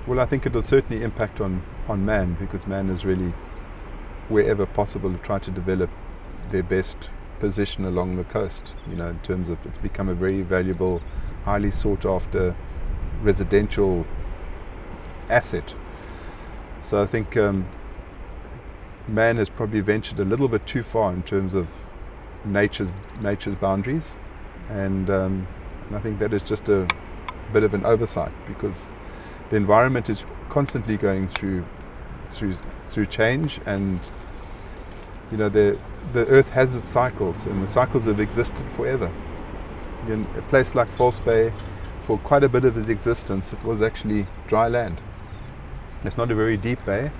Well, I think it will certainly impact on man, because man is really, wherever possible, try to develop their best position along the coast. In terms of, it's become a very valuable, highly sought after residential asset. So I think man has probably ventured a little bit too far in terms of nature's boundaries, and I think that is just a bit of an oversight, because the environment is constantly going through change, and the earth has its cycles, and the cycles have existed forever. In a place like False Bay, for quite a bit of its existence, it was actually dry land. It's not a very deep bay,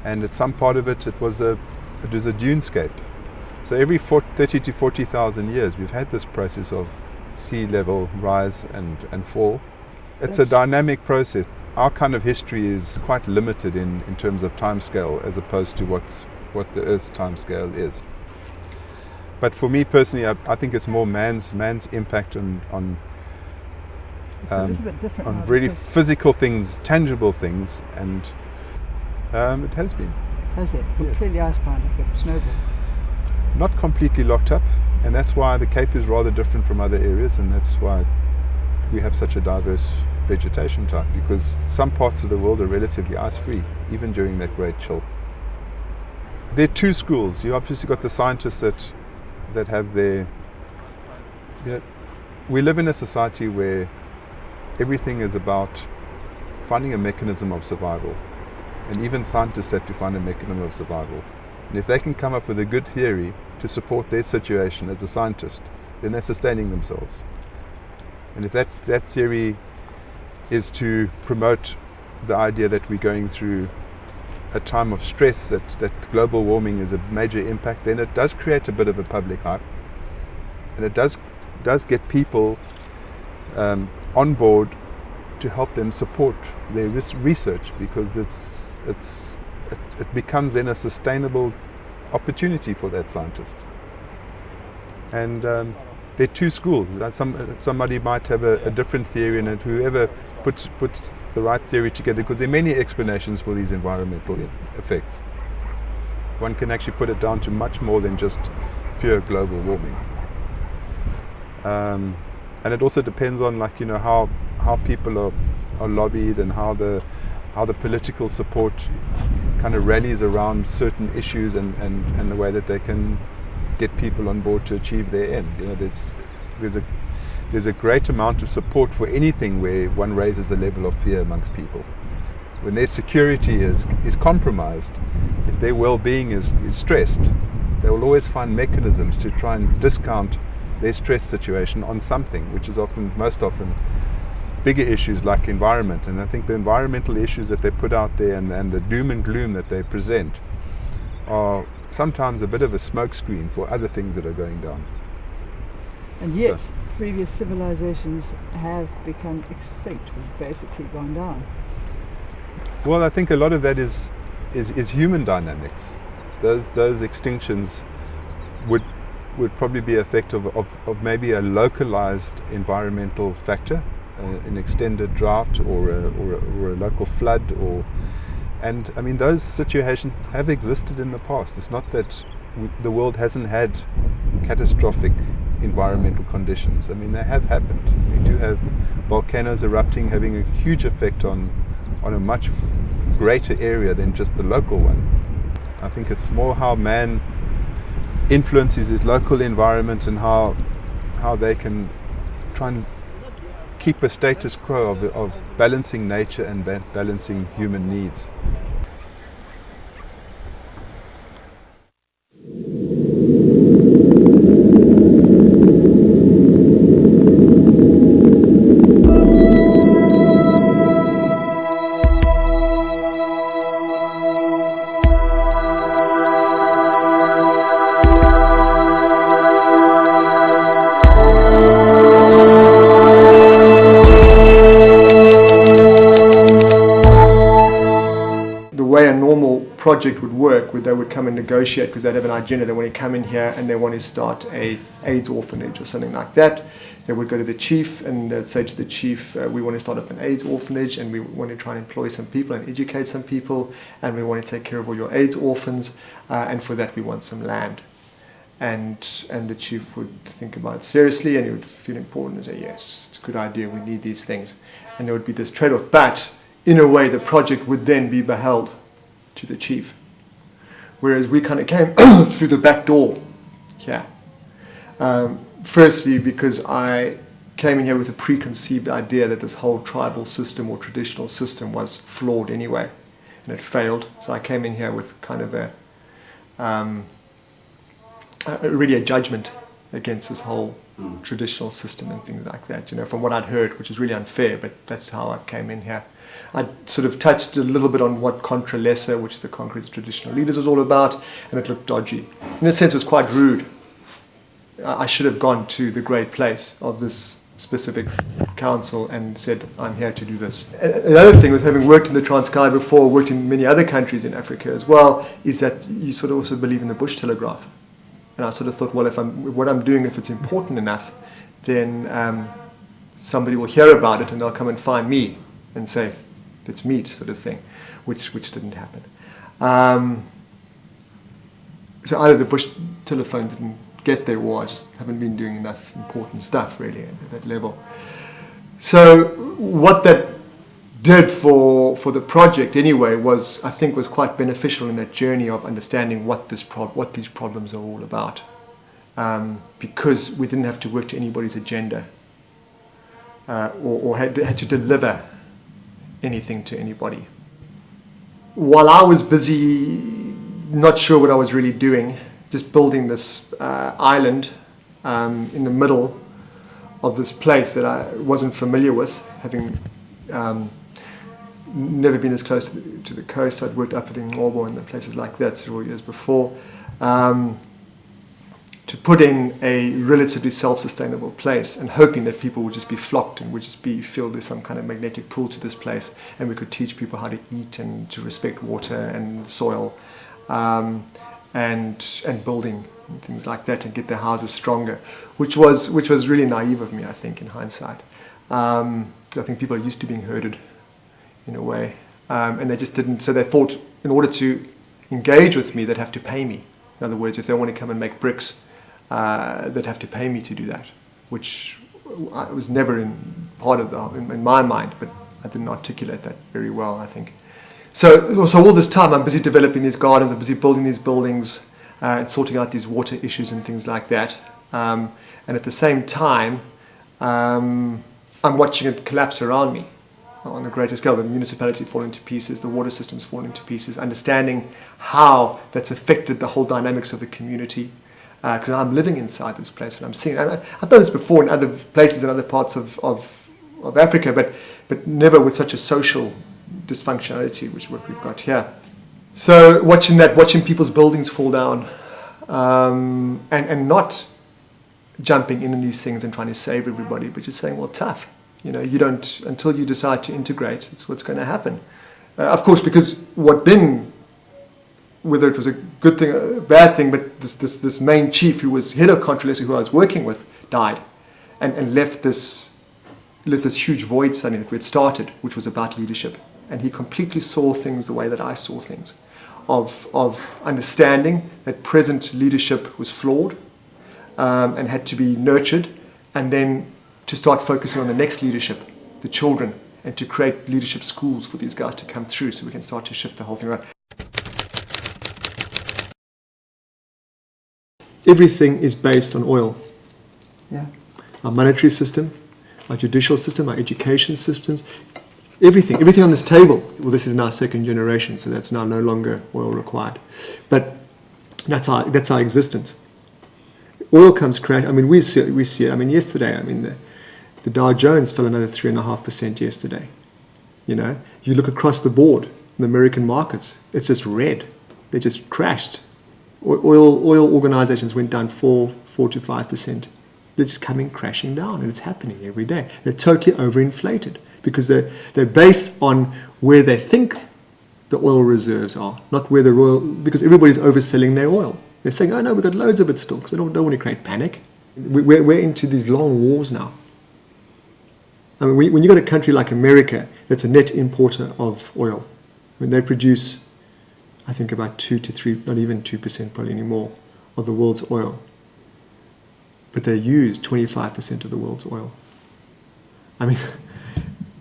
and at some part of it was a dunescape. So every 30 to 40,000 years, we've had this process of sea level rise and fall. It's a dynamic process. Our kind of history is quite limited in terms of timescale, as opposed to what the Earth's timescale is. But for me personally, I think it's more man's impact on really physical things, tangible things, and it has been. Has it? It's completely icebound, like a snowball. Not completely locked up, and that's why the Cape is rather different from other areas, and that's why we have such a diverse vegetation type, because some parts of the world are relatively ice-free, even during that great chill. There are two schools. You obviously got the scientists that have their... we live in a society where everything is about finding a mechanism of survival, and even scientists have to find a mechanism of survival. And if they can come up with a good theory to support their situation as a scientist, then they're sustaining themselves. And if that theory is to promote the idea that we're going through a time of stress, that global warming is a major impact, then it does create a bit of a public hype, and it does get people on board to help them support their research, because it becomes then a sustainable opportunity for that scientist. And there are two schools. Somebody might have a different theory, and whoever puts the right theory together, because there are many explanations for these environmental effects. One can actually put it down to much more than just pure global warming. And it also depends on, how people are lobbied, and how the political support kind of rallies around certain issues, and the way that they can get people on board to achieve their end. There's a great amount of support for anything where one raises a level of fear amongst people. When their security is compromised, if their well-being is stressed, they will always find mechanisms to try and discount their stress situation on something, which is most often bigger issues like environment. And I think the environmental issues that they put out there, and the doom and gloom that they present, are sometimes a bit of a smokescreen for other things that are going down. And yet, previous civilizations have become extinct, we've basically gone down. Well, I think a lot of that is human dynamics. Those extinctions would probably be effective of maybe a localized environmental factor, an extended drought, or a local flood, and I mean, those situations have existed in the past. It's not that the world hasn't had catastrophic environmental conditions. I mean, they have happened. We do have volcanoes erupting, having a huge effect on a much greater area than just the local one. I think it's more how man influences his local environment, and how they can try and keep a status quo of balancing nature and balancing human needs. project would work, they would come and negotiate because they'd have an agenda. They want to come in here and they want to start a AIDS orphanage or something like that. They would go to the chief and they'd say to the chief, we want to start up an AIDS orphanage and we want to try and employ some people and educate some people and we want to take care of all your AIDS orphans and for that we want some land. And the chief would think about it seriously and he would feel important and say, yes, it's a good idea, we need these things. And there would be this trade-off. But in a way, the project would then be beheld to the chief. Whereas we kind of came through the back door here. Firstly, because I came in here with a preconceived idea that this whole tribal system or traditional system was flawed anyway, and it failed. So I came in here with kind of really a judgment against this whole traditional system and things like that, you know, from what I'd heard, which is really unfair, but that's how I came in here. I sort of touched a little bit on what Contra Lesser, which is the Concrete Traditional Leaders, was all about, and it looked dodgy. In a sense, it was quite rude. I should have gone to the great place of this specific council and said, I'm here to do this. The other thing was, having worked in the Transkei before, worked in many other countries in Africa as well, is that you sort of also believe in the bush telegraph. And I sort of thought, well, what I'm doing, if it's important enough, then somebody will hear about it and they'll come and find me and say, let's meet, sort of thing, which didn't happen. So either the bush telephones didn't get there or I just haven't been doing enough important stuff, really, at that level. So what that did for the project anyway was, I think, was quite beneficial in that journey of understanding what these problems are all about, because we didn't have to work to anybody's agenda or had to deliver anything to anybody. While I was busy, not sure what I was really doing, just building this island in the middle of this place that I wasn't familiar with, having never been as close to the coast. I'd worked up in Ngcobo and places like that several years before. To put in a relatively self-sustainable place and hoping that people would just be flocked and would just feel there's some kind of magnetic pull to this place and we could teach people how to eat and to respect water and soil and building and things like that and get their houses stronger, which was really naive of me, I think, in hindsight. I think people are used to being herded in a way, and they just didn't. So they thought in order to engage with me, they'd have to pay me. In other words, if they want to come and make bricks, they'd have to pay me to do that, which was never in my mind, but I didn't articulate that very well, I think. So all this time I'm busy developing these gardens, I'm busy building these buildings, and sorting out these water issues and things like that. And at the same time, I'm watching it collapse around me on the greater scale. The municipality falling to pieces, the water systems falling to pieces, understanding how that's affected the whole dynamics of the community. Because I'm living inside this place and I'm seeing, and I've done this before in other places in other parts of Africa, but never with such a social dysfunctionality, which is what we've got here. So watching people's buildings fall down, and not jumping in these things and trying to save everybody, but just saying, well, tough. You know, you don't, until you decide to integrate, it's what's going to happen. Of course, because what then, whether it was a good thing or a bad thing, but this main chief who was head of Contra Lesser, who I was working with, died, and left this huge void suddenly that we had started, which was about leadership. And he completely saw things the way that I saw things, of understanding that present leadership was flawed and had to be nurtured, and then to start focusing on the next leadership, the children, and to create leadership schools for these guys to come through so we can start to shift the whole thing around. Everything is based on oil. Yeah. Our monetary system, our judicial system, our education systems, everything on this table. Well, this is now second generation, so that's now no longer oil required. But that's our existence. Oil comes crash. I mean, we see it. I mean, yesterday, the Dow Jones fell another 3.5% yesterday. You know, you look across the board in the American markets, it's just red. They just crashed. Oil organizations went down 4 to 5%. They're just coming crashing down, and it's happening every day. They're totally overinflated because they're based on where they think the oil reserves are, not where the royal, because everybody's overselling their oil. They're saying, oh no, we've got loads of it still, because they don't want to create panic. We're into these long wars now. I mean, when you've got a country like America that's a net importer of oil, when they produce, I think about 2 to 3, not even 2% probably anymore, of the world's oil. But they use 25% of the world's oil. I mean,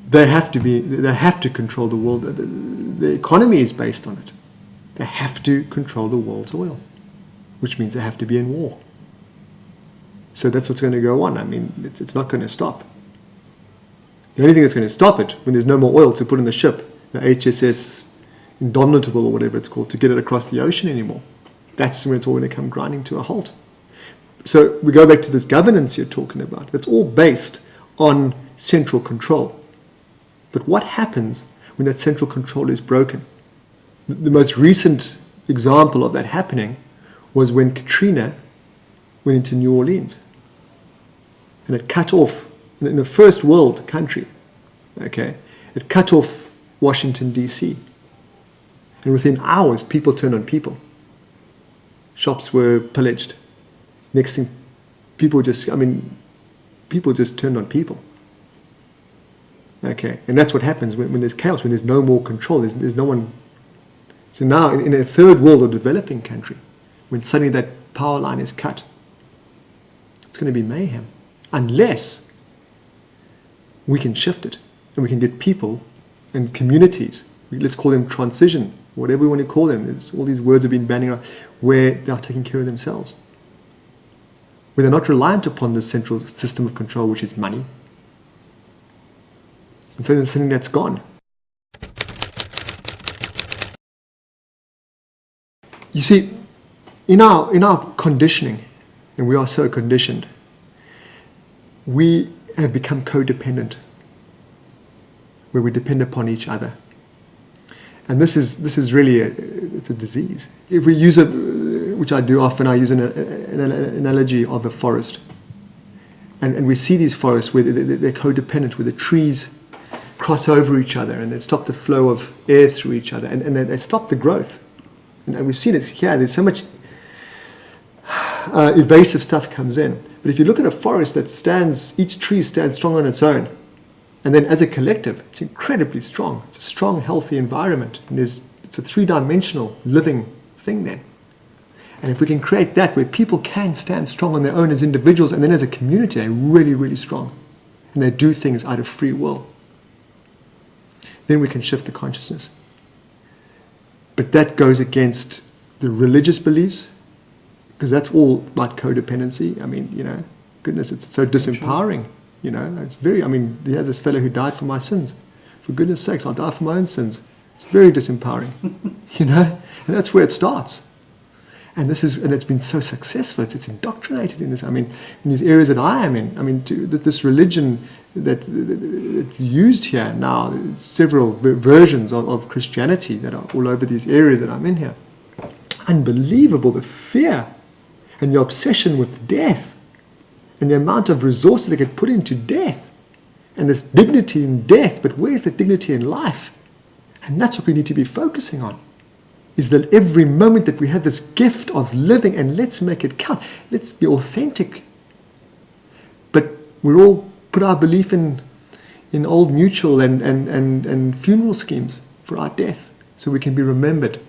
they have to control the world. The economy is based on it. They have to control the world's oil, which means they have to be in war. So that's what's going to go on. I mean, it's not going to stop. The only thing that's going to stop it, when there's no more oil to put in the ship, the HSS Indomitable or whatever it's called, to get it across the ocean anymore, that's when it's all going to come grinding to a halt. So we go back to this governance you're talking about. It's all based on central control. But what happens when that central control is broken? The most recent example of that happening was when Katrina went into New Orleans. And it cut off, in a first world country, okay, it cut off Washington, D.C. And within hours, people turned on people. Shops were pillaged. Next thing, people just turned on people. Okay, and that's what happens when there's chaos, when there's no more control, there's no one. So now, in a third world or developing country, when suddenly that power line is cut, it's going to be mayhem. Unless we can shift it, and we can get people and communities, let's call them transition, whatever we want to call them, all these words have been banning around, where they are taking care of themselves. Where they're not reliant upon the central system of control, which is money. And so there's something that's gone. You see, in our conditioning, and we are so conditioned, we have become codependent, where we depend upon each other. And this is really it's a disease. If we use which I do often, I use an analogy of a forest. And we see these forests where they're codependent, where the trees cross over each other and they stop the flow of air through each other, and they stop the growth. And we've seen it here. There's so much evasive stuff comes in. But if you look at a forest that each tree stands strong on its own, and then as a collective, it's incredibly strong. It's a strong, healthy environment. And it's a three-dimensional living thing then. And if we can create that where people can stand strong on their own as individuals, and then as a community, they're really, really strong. And they do things out of free will. Then we can shift the consciousness. But that goes against the religious beliefs, because that's all about codependency. I mean, goodness, it's so disempowering. It's there's this fellow who died for my sins. For goodness sakes, I'll die for my own sins. It's very disempowering, and that's where it starts. And it's been so successful. It's indoctrinated in this. I mean, in these areas that I am in. I mean, this religion that's used here now, several versions of Christianity that are all over these areas that I'm in here. Unbelievable, the fear and the obsession with death. And the amount of resources they get put into death. And this dignity in death, but where's the dignity in life? And that's what we need to be focusing on. Is that every moment that we have this gift of living, and let's make it count. Let's be authentic. But we all put our belief in old mutual and funeral schemes for our death, so we can be remembered.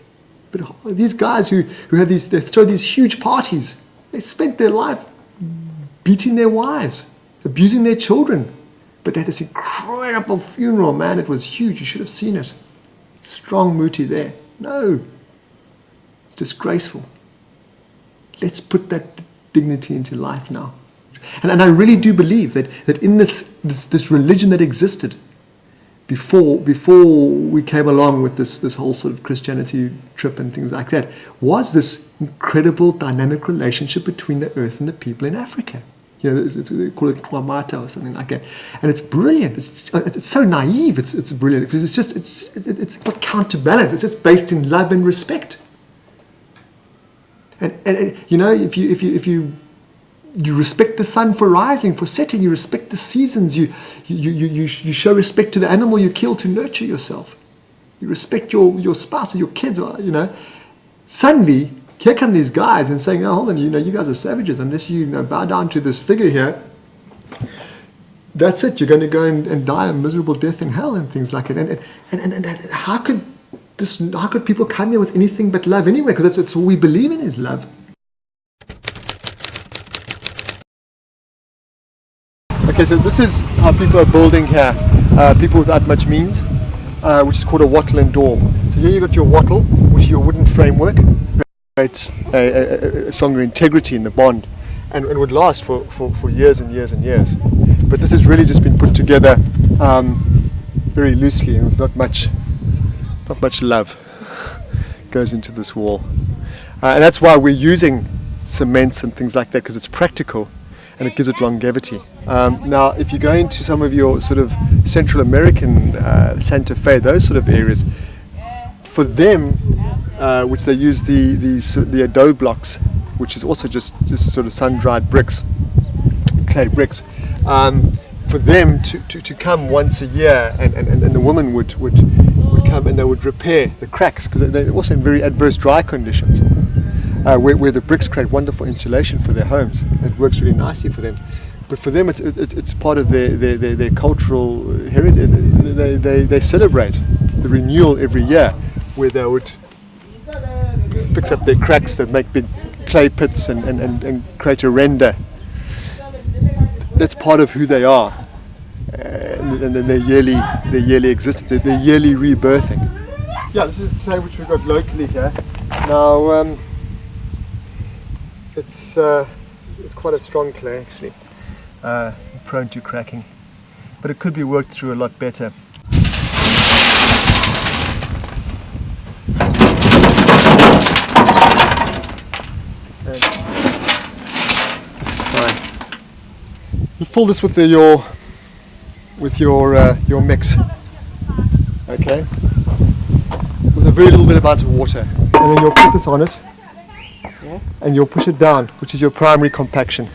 But these guys who have they throw these huge parties. They spent their life beating their wives, abusing their children. But they had this incredible funeral, man. It was huge. You should have seen it. Strong Muti there. No. It's disgraceful. Let's put that dignity into life now. And I really do believe that in this religion that existed before we came along with this whole sort of Christianity trip and things like that, was this incredible dynamic relationship between the earth and the people in Africa. They call it Kwamata or something like that, and it's brilliant. It's so naive. It's brilliant because it's got counterbalance. It's just based in love and respect. And if you respect the sun for rising, for setting, you respect the seasons. You show respect to the animal you kill to nurture yourself. you respect your spouse or your kids, or, you know, suddenly here come these guys and saying, "Oh, hold on, you know, you guys are savages unless you know, bow down to this figure here. That's it. You're going to go and die a miserable death in hell," and things like it. And how could people come here with anything but love anyway? Because that's all we believe in is love. Okay, so this is how people are building here. People without much means, which is called a wattle and daub. So here you've got your wattle, which is your wooden framework. Creates a stronger integrity in the bond, and would last for years and years and years. But this has really just been put together very loosely, and with not much love goes into this wall. And that's why we're using cements and things like that, because it's practical and it gives it longevity. Now, if you go into some of your sort of Central American, Santa Fe, those sort of areas, for them, which they use the adobe blocks, which is also just sort of sun-dried bricks, clay bricks. For them to come once a year, and the woman would come and they would repair the cracks, because they're also in very adverse dry conditions, where the bricks create wonderful insulation for their homes. It works really nicely for them. But for them, it's part of their cultural heritage. They celebrate the renewal every year, where they would fix up their cracks, that make big clay pits and create a render. That's part of who they are, and their yearly existence, their yearly rebirthing. Yeah, this is clay which we've got locally here. Now, it's quite a strong clay actually, prone to cracking, but it could be worked through a lot better. You fill this with your mix, okay, with a very little bit amount of water, and then you'll put this on it, yeah, and you'll push it down, which is your primary compaction.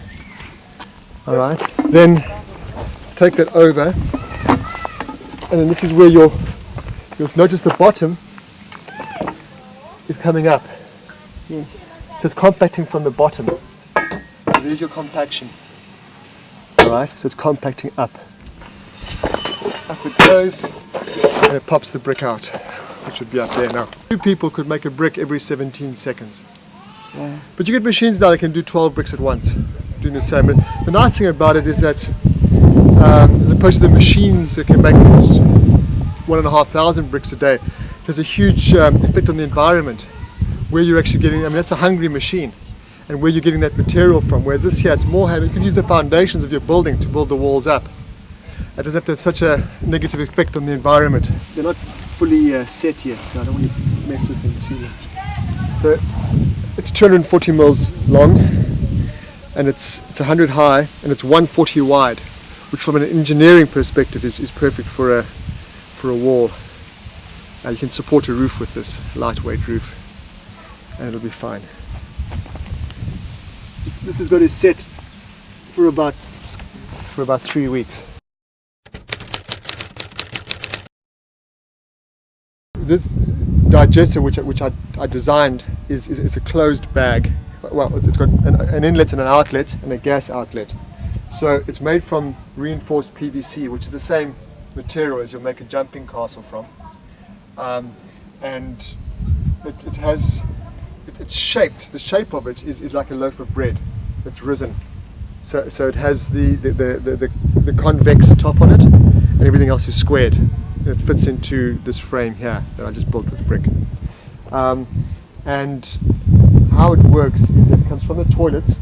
All right. Then take that over, and then this is where you'll notice the bottom is coming up. Yes. So it's compacting from the bottom. So there's your compaction. Alright, so it's compacting up. Up it goes, and it pops the brick out, which should be up there now. 2 people could make a brick every 17 seconds. Yeah. But you get machines now that can do 12 bricks at once, doing the same. But the nice thing about it is that, as opposed to the machines that can make 1,500 bricks a day, there's a huge effect on the environment, where you're actually getting, I mean, that's a hungry machine, and where you're getting that material from. Whereas this here, it's more heavy. You can use the foundations of your building to build the walls up. It doesn't have to have such a negative effect on the environment. They're not fully set yet, so I don't want to mess with them too much. So it's 240 mils long, and it's 100 high, and it's 140 wide, which from an engineering perspective is perfect for a wall. You can support a roof with this lightweight roof, and it'll be fine. This has got to set for about 3 weeks. This digester, which I designed, it's a closed bag. Well, it's got an inlet and an outlet and a gas outlet. So it's made from reinforced PVC, which is the same material as you'll make a jumping castle from. And it's shaped. The shape of it is like a loaf of bread. It's risen. So it has the convex top on it, and everything else is squared. It fits into this frame here that I just built with brick. And how it works is it comes from the toilets.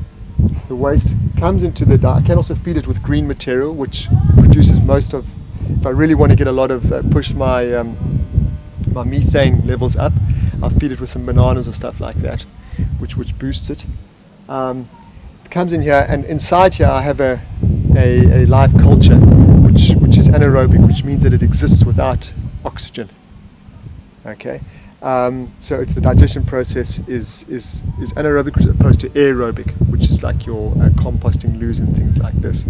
The waste comes into the I can also feed it with green material, which produces most of. If I really want to get a lot of push my my methane levels up, I'll feed it with some bananas or stuff like that, which boosts it. It comes in here, and inside here I have a live culture, which is anaerobic, which means that it exists without oxygen. Okay, so it's the digestion process is anaerobic as opposed to aerobic, which is like your composting loos and things like this.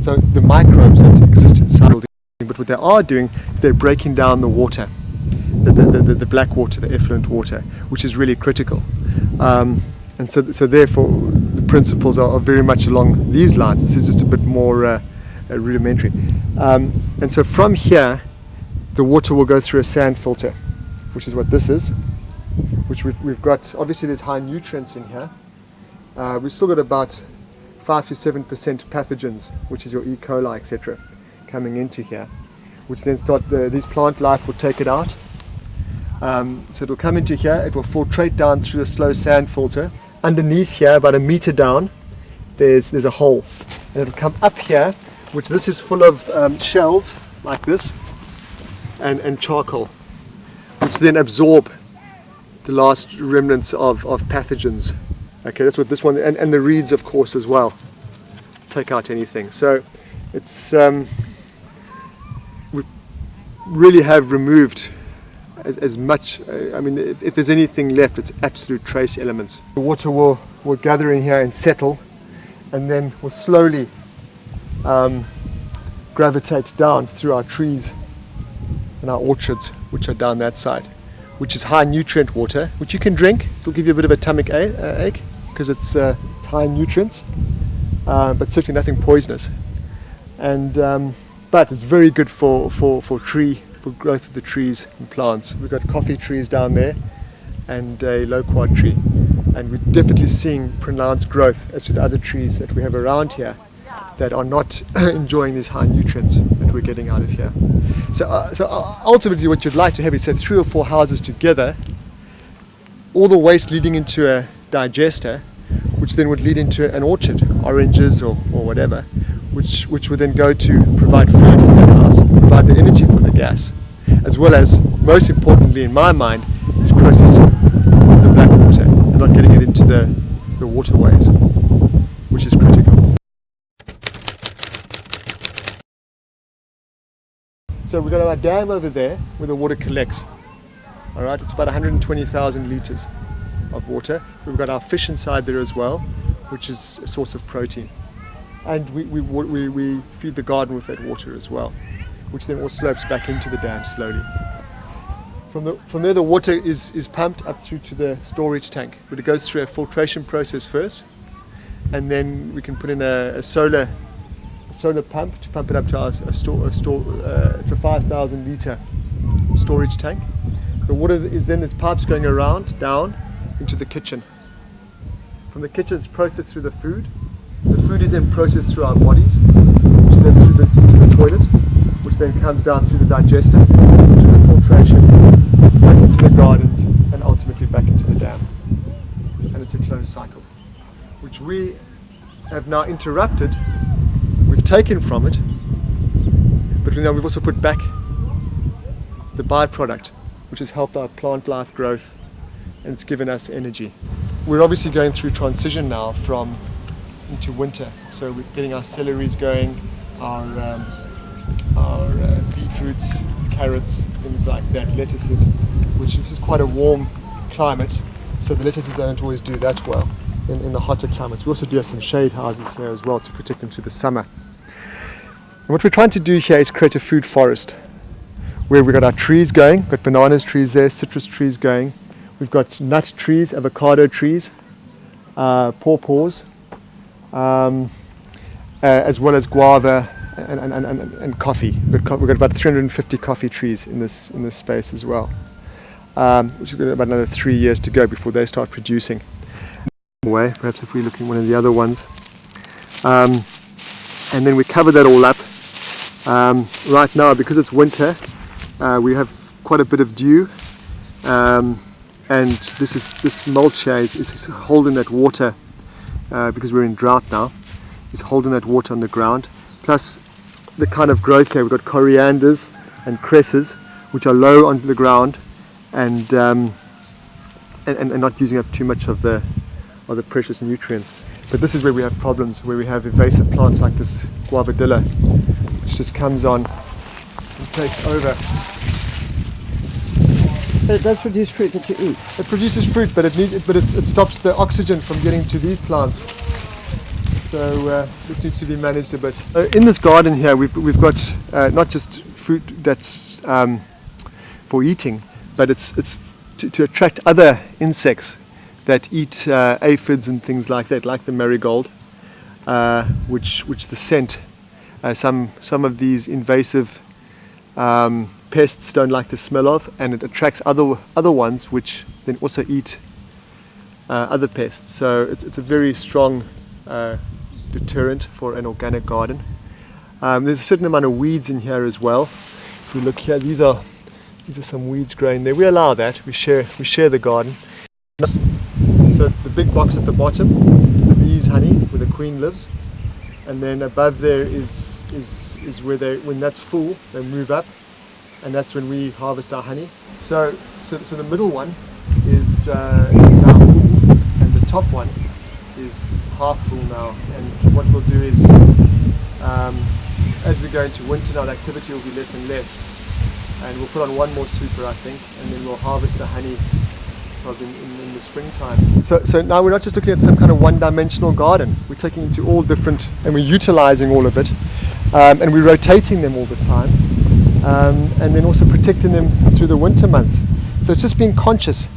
So the microbes that exist inside, but what they are doing is they're breaking down the water, the black water, the effluent water, which is really critical. And so therefore the principles are very much along these lines. This is just a bit more rudimentary. And so from here, the water will go through a sand filter, which is what this is, which we've got. Obviously there's high nutrients in here. We've still got about 5 to 7% pathogens, which is your E. coli, etc., coming into here, which then these plant life will take it out. So it'll come into here, it will filtrate down through a slow sand filter. Underneath here, about a meter down, there's a hole, and it'll come up here, which this is full of shells like this, and charcoal, which then absorb the last remnants of pathogens. Okay, that's what this one, and the reeds, of course, as well, take out anything. So it's we really have removed as much. I mean, if there's anything left, it's absolute trace elements. The water will gather in here and settle, and then will slowly gravitate down through our trees and our orchards, which are down that side, which is high nutrient water, which you can drink. It'll give you a bit of a stomach ache because it's high in nutrients, but certainly nothing poisonous. And but it's very good for growth of the trees and plants. We've got coffee trees down there and a loquat tree, and we're definitely seeing pronounced growth as to the other trees that we have around here that are not enjoying these high nutrients that we're getting out of here. So ultimately what you'd like to have is, say, 3 or 4 houses together, all the waste leading into a digester, which then would lead into an orchard, oranges or whatever, which would then go to provide food for that house, provide the energy for the gas, as well as, most importantly in my mind, is processing the black water and not getting it into the waterways, which is critical. So we've got our dam over there where the water collects. All right, it's about 120,000 litres of water. We've got our fish inside there as well, which is a source of protein. And we feed the garden with that water as well, which then all slopes back into the dam slowly. From there the water is pumped up through to the storage tank, but it goes through a filtration process first, and then we can put in a solar pump to pump it up to it's a 5,000 litre storage tank. The water is then, there's pipes going around down into the kitchen. From the kitchen it's processed through the food. The food is then processed through our bodies, which is then to the toilet, which then comes down through the digester, through the filtration, back into the gardens, and ultimately back into the dam. And it's a closed cycle, which we have now interrupted. We've taken from it, but now we've also put back the byproduct, which has helped our plant life growth, and it's given us energy. We're obviously going through transition now into winter, so we're getting our celeries going, our beetroots, carrots, things like that, lettuces, which this is quite a warm climate, so the lettuces don't always do that well in the hotter climates. We also do have some shade houses here as well to protect them through the summer. And what we're trying to do here is create a food forest where we've got our trees going, we've got bananas trees there, citrus trees going, we've got nut trees, avocado trees, pawpaws, as well as guava and coffee. We've got about 350 coffee trees in this space as well, which has got about another 3 years to go before they start producing. Perhaps if we're looking at one of the other ones, and then we cover that all up. Right now, because it's winter, we have quite a bit of dew, and this mulch here is holding that water, because we're in drought now, is holding that water on the ground. Plus the kind of growth here, we've got corianders and cresses, which are low onto the ground, and not using up too much of the precious nutrients. But this is where we have problems, where we have invasive plants like this guavadilla, which just comes on and takes over. But it does produce fruit that you eat. It produces fruit, but it stops the oxygen from getting to these plants. So this needs to be managed a bit. In this garden here, we've got not just food that's for eating, but it's to attract other insects that eat aphids and things like that, like the marigold, which the scent, some of these invasive pests don't like the smell of, and it attracts other ones which then also eat other pests. So it's a very strong deterrent for an organic garden. There's a certain amount of weeds in here as well. If we look here, these are some weeds growing there. We allow that. We share the garden. So the big box at the bottom is the bees' honey, where the queen lives, and then above there is where when that's full, they move up, and that's when we harvest our honey. So the middle one is now full, and the top one is half full now. And what we'll do is, as we go into winter now, the activity will be less and less, and we'll put on one more super, I think, and then we'll harvest the honey probably in the springtime. So now we're not just looking at some kind of one-dimensional garden. We're taking it to all different, and we're utilizing all of it, and we're rotating them all the time, and then also protecting them through the winter months. So it's just being conscious